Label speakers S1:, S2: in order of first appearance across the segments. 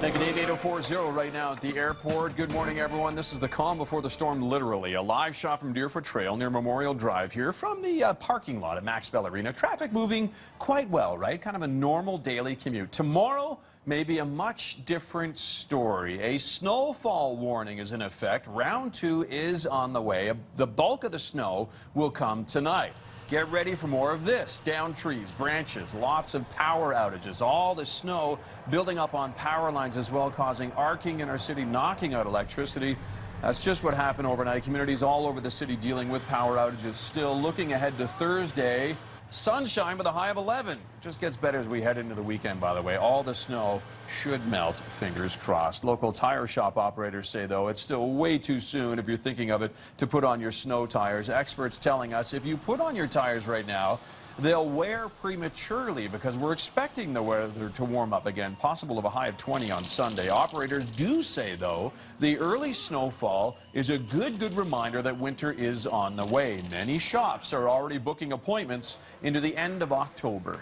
S1: Negative 8040 right now at the airport. Good morning, everyone. This is the calm before the storm, literally. A live shot from Deerfoot Trail near Memorial Drive here from the parking lot at Max Bell Arena. Traffic moving quite well, right? Kind of a normal daily commute. Tomorrow, maybe a much different story. A snowfall warning is in effect. Round 2 is on the way. The bulk of the snow will come tonight. Get ready for more of this. Down trees, branches, lots of power outages. All the snow building up on power lines as well, causing arcing in our city, knocking out electricity. That's just what happened overnight. Communities all over the city dealing with power outages. Still looking ahead to Thursday. Sunshine with a high of 11. It just gets better as we head into the weekend, by the way. All the snow should melt, fingers crossed. Local tire shop operators say, though, it's still way too soon, if you're thinking of it, to put on your snow tires. Experts telling us if you put on your tires right now, they'll wear prematurely because we're expecting the weather to warm up again, possible of a high of 20 on Sunday. Operators do say, though, the early snowfall is a good reminder that winter is on the way. Many shops are already booking appointments into the end of October.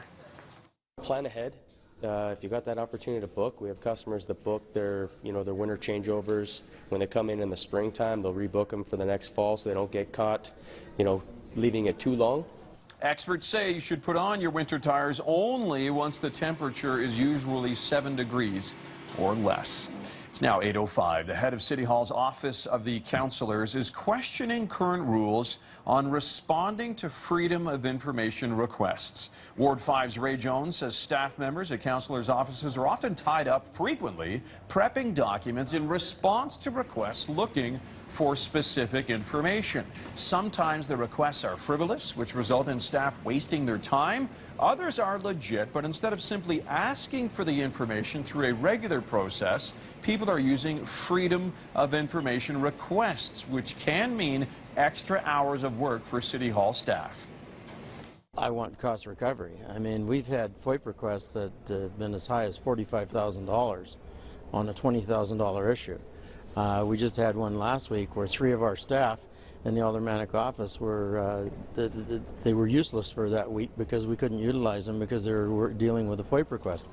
S2: Plan ahead. If you got that opportunity to book, we have customers that book their winter changeovers. When they come in the springtime, they'll rebook them for the next fall so they don't get caught, leaving it too long.
S1: Experts say you should put on your winter tires only once the temperature is usually 7 degrees or less. It's now 8:05. The head of City Hall's Office of the Councillors is questioning current rules on responding to Freedom of Information requests. Ward 5's Ray Jones says staff members at councillors' offices are often tied up frequently prepping documents in response to requests looking for specific information. Sometimes the requests are frivolous, which result in staff wasting their time. Others are legit, but instead of simply asking for the information through a regular process, people are using Freedom of Information requests, which can mean extra hours of work for City Hall staff.
S3: I want cost recovery. I mean, we've had FOIP requests that have been as high as $45,000 on a $20,000 issue. We just had one last week where 3 of our staff in the aldermanic office were they were useless for that week because we couldn't utilize them because they were dealing with a FOIP request.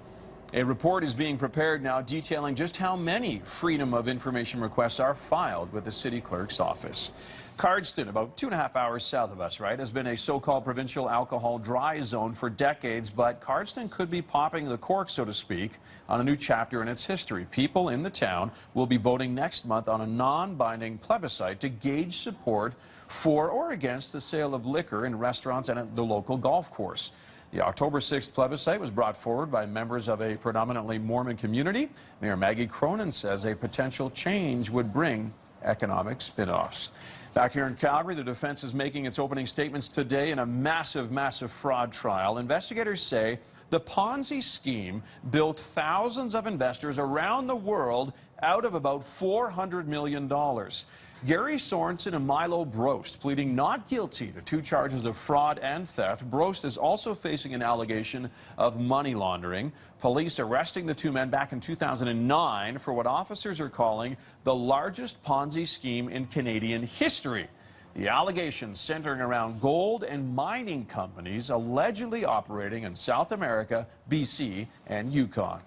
S1: A report is being prepared now detailing just how many Freedom of Information requests are filed with the city clerk's office. Cardston, about 2.5 hours south of us, right, has been a so-called provincial alcohol dry zone for decades, but Cardston could be popping the cork, so to speak, on a new chapter in its history. People in the town will be voting next month on a non-binding plebiscite to gauge support for or against the sale of liquor in restaurants and at the local golf course. The October 6th plebiscite was brought forward by members of a predominantly Mormon community. Mayor Maggie Cronin says a potential change would bring economic spin-offs. Back here in Calgary, the defense is making its opening statements today in a massive fraud trial. Investigators say the Ponzi scheme built thousands of investors around the world out of about $400 million. Gary Sorensen and Milo Brost pleading not guilty to 2 charges of fraud and theft. Brost is also facing an allegation of money laundering. Police arresting the 2 men back in 2009 for what officers are calling the largest Ponzi scheme in Canadian history. The allegations centering around gold and mining companies allegedly operating in South America, BC, and Yukon.